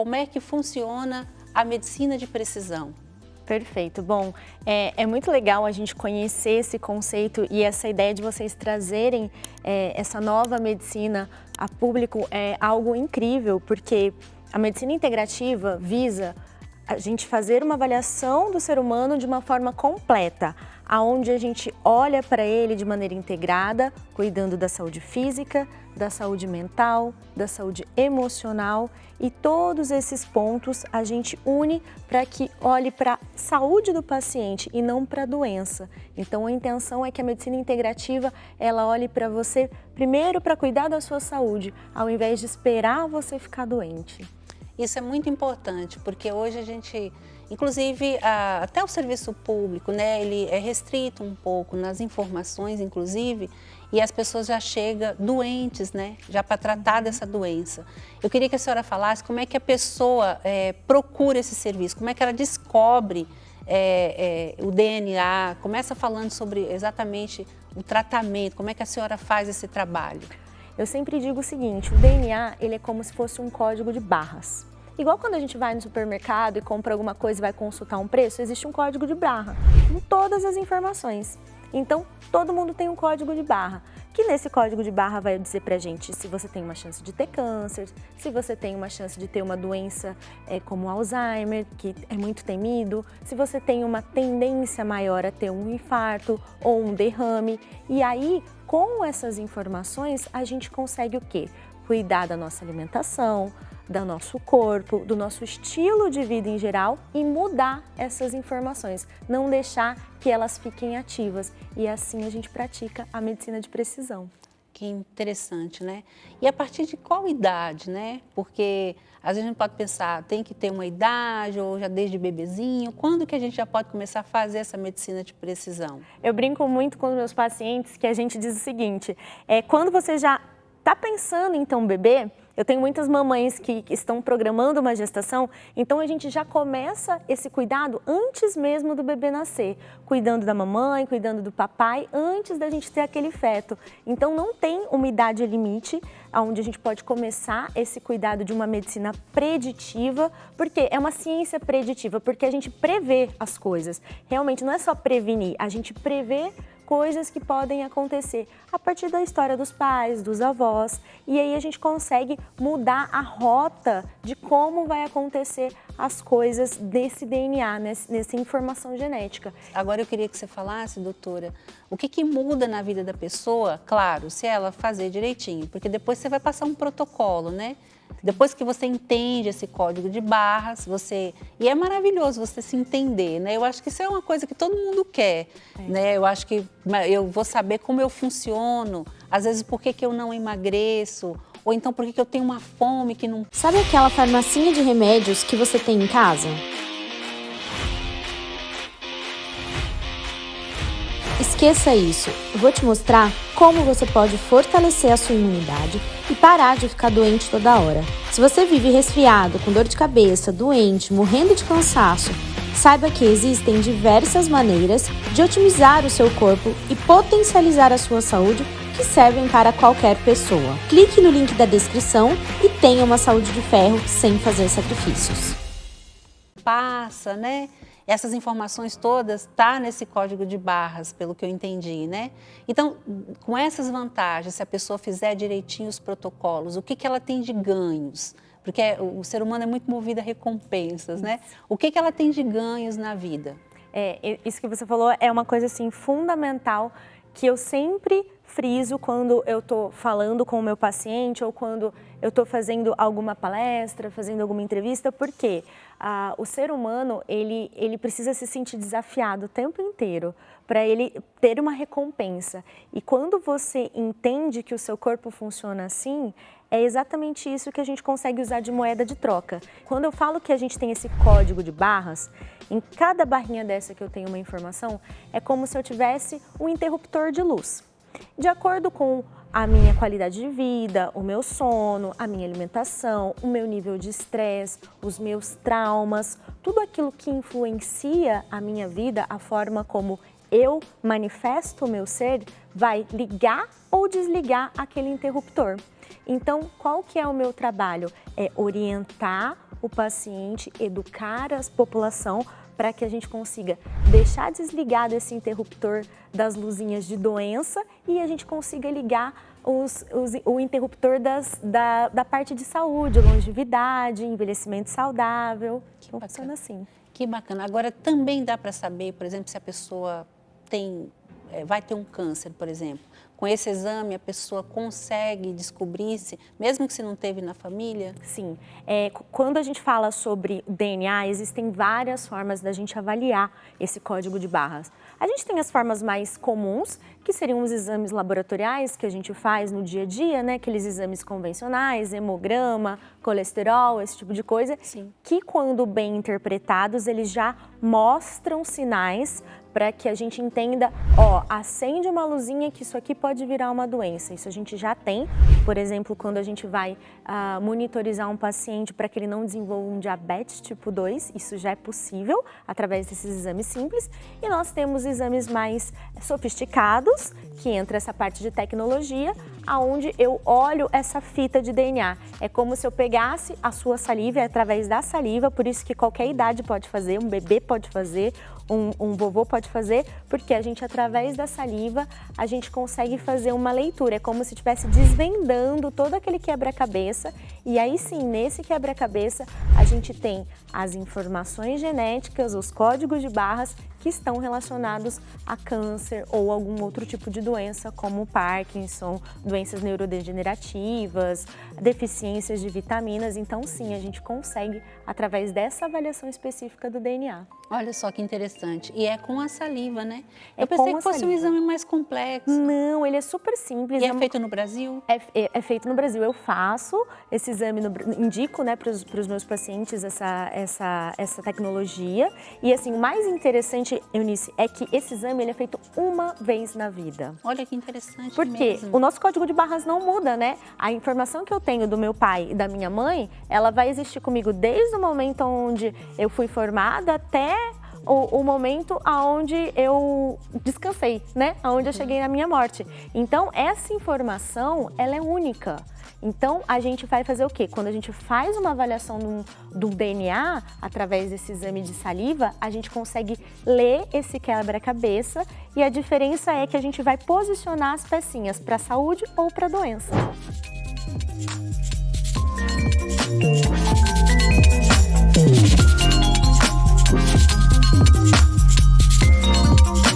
como é que funciona a medicina de precisão. Perfeito. Bom, é muito legal a gente conhecer esse conceito e essa ideia de vocês trazerem essa nova medicina a público é algo incrível, porque a medicina integrativa visa a gente fazer uma avaliação do ser humano de uma forma completa, aonde a gente olha para ele de maneira integrada, cuidando da saúde física, da saúde mental, da saúde emocional, e todos esses pontos a gente une para que olhe para a saúde do paciente e não para a doença. Então a intenção é que a medicina integrativa ela olhe para você primeiro para cuidar da sua saúde, ao invés de esperar você ficar doente. Isso é muito importante, porque hoje a gente, inclusive até o serviço público, né, ele é restrito um pouco nas informações, inclusive, e as pessoas já chegam doentes, né, já para tratar dessa doença. Eu queria que a senhora falasse como é que a pessoa procura esse serviço, como é que ela descobre o DNA, começa falando sobre exatamente o tratamento, como é que a senhora faz esse trabalho. Eu sempre digo o seguinte, o DNA ele é como se fosse um código de barras. Igual quando a gente vai no supermercado e compra alguma coisa e vai consultar um preço, existe um código de barra com todas as informações. Então, todo mundo tem um código de barra, que nesse código de barra vai dizer pra gente se você tem uma chance de ter câncer, se você tem uma chance de ter uma doença como Alzheimer, que é muito temido, se você tem uma tendência maior a ter um infarto ou um derrame. E aí, com essas informações, a gente consegue o quê? Cuidar da nossa alimentação, do nosso corpo, do nosso estilo de vida em geral e mudar essas informações, não deixar que elas fiquem ativas. E assim a gente pratica a medicina de precisão. Que interessante, né? E a partir de qual idade, né? Porque às vezes a gente pode pensar, tem que ter uma idade ou já desde bebezinho. Quando que a gente já pode começar a fazer essa medicina de precisão? Eu brinco muito com os meus pacientes que a gente diz o seguinte, quando você já está pensando em ter um bebê, eu tenho muitas mamães que estão programando uma gestação, então a gente já começa esse cuidado antes mesmo do bebê nascer, cuidando da mamãe, cuidando do papai, antes da gente ter aquele feto. Então não tem uma idade limite onde a gente pode começar esse cuidado de uma medicina preditiva, porque é uma ciência preditiva, porque a gente prevê as coisas. Realmente não é só prevenir, a gente prevê coisas que podem acontecer a partir da história dos pais, dos avós, e aí a gente consegue mudar a rota de como vai acontecer as coisas desse DNA, nessa informação genética. Agora eu queria que você falasse, doutora, o que muda na vida da pessoa, claro, se ela fazer direitinho, porque depois você vai passar um protocolo, né? Depois que você entende esse código de barras, e é maravilhoso você se entender, né? Eu acho que isso é uma coisa que todo mundo quer, né? Eu acho que eu vou saber como eu funciono, às vezes por que eu não emagreço, ou então por que eu tenho uma fome que não... Sabe aquela farmacinha de remédios que você tem em casa? Esqueça isso, eu vou te mostrar como você pode fortalecer a sua imunidade e parar de ficar doente toda hora. Se você vive resfriado, com dor de cabeça, doente, morrendo de cansaço, saiba que existem diversas maneiras de otimizar o seu corpo e potencializar a sua saúde que servem para qualquer pessoa. Clique no link da descrição e tenha uma saúde de ferro sem fazer sacrifícios. Passa, né? Essas informações todas tá nesse código de barras, pelo que eu entendi, né? Então, com essas vantagens, se a pessoa fizer direitinho os protocolos, o que ela tem de ganhos? Porque o ser humano é muito movido a recompensas, né? O que ela tem de ganhos na vida? Isso que você falou é uma coisa assim fundamental que eu sempre friso quando eu estou falando com o meu paciente ou quando eu estou fazendo alguma palestra, fazendo alguma entrevista, porque o ser humano ele precisa se sentir desafiado o tempo inteiro para ele ter uma recompensa. E quando você entende que o seu corpo funciona assim, é exatamente isso que a gente consegue usar de moeda de troca. Quando eu falo que a gente tem esse código de barras, em cada barrinha dessa que eu tenho uma informação, é como se eu tivesse um interruptor de luz. De acordo com a minha qualidade de vida, o meu sono, a minha alimentação, o meu nível de estresse, os meus traumas, tudo aquilo que influencia a minha vida, a forma como eu manifesto o meu ser, vai ligar ou desligar aquele interruptor. Então, qual que é o meu trabalho? É orientar o paciente, educar a população para que a gente consiga deixar desligado esse interruptor das luzinhas de doença e a gente consiga ligar o interruptor da parte de saúde, longevidade, envelhecimento saudável. Que funciona assim. Que bacana. Agora, também dá para saber, por exemplo, se a pessoa vai ter um câncer, por exemplo. Com esse exame, a pessoa consegue descobrir-se, mesmo que se não teve na família? Sim. Quando a gente fala sobre DNA, existem várias formas da gente avaliar esse código de barras. A gente tem as formas mais comuns, que seriam os exames laboratoriais que a gente faz no dia a dia, né? Aqueles exames convencionais, hemograma, colesterol, esse tipo de coisa. Sim. Que quando bem interpretados, eles já mostram sinais para que a gente entenda, acende uma luzinha que isso aqui pode virar uma doença. Isso a gente já tem, por exemplo, quando a gente vai monitorizar um paciente para que ele não desenvolva um diabetes tipo 2, isso já é possível através desses exames simples. E nós temos exames mais sofisticados, que entra essa parte de tecnologia, aonde eu olho essa fita de DNA. É como se eu pegasse a sua saliva, é através da saliva, por isso que qualquer idade pode fazer, um bebê pode fazer, um vovô pode fazer, porque a gente, através da saliva, a gente consegue fazer uma leitura. É como se estivesse desvendando todo aquele quebra-cabeça. E aí sim, nesse quebra-cabeça, a gente tem as informações genéticas, os códigos de barras que estão relacionados a câncer ou algum outro tipo de doença, como Parkinson, doenças neurodegenerativas, deficiências de vitaminas. Então sim, a gente consegue através dessa avaliação específica do DNA. Olha só que interessante. E é com a saliva, né? É Eu pensei com a que fosse um saliva. exame mais complexo. Não, ele é super simples. E é feito no Brasil? É feito no Brasil. Eu faço esse exame, indico, né, para os meus pacientes essa tecnologia. E assim, o mais interessante, Eunice, é que esse exame ele é feito uma vez na vida. Olha que interessante. Porque mesmo. o nosso código de barras não muda, né? A informação que eu tenho do meu pai e da minha mãe, ela vai existir comigo desde o momento onde eu fui formada até o momento aonde eu descansei, né? Aonde eu cheguei na minha morte. Então, essa informação, ela é única. Então, a gente vai fazer o quê? Quando a gente faz uma avaliação do DNA, através desse exame de saliva, a gente consegue ler esse quebra-cabeça e a diferença é que a gente vai posicionar as pecinhas para a saúde ou para a doença.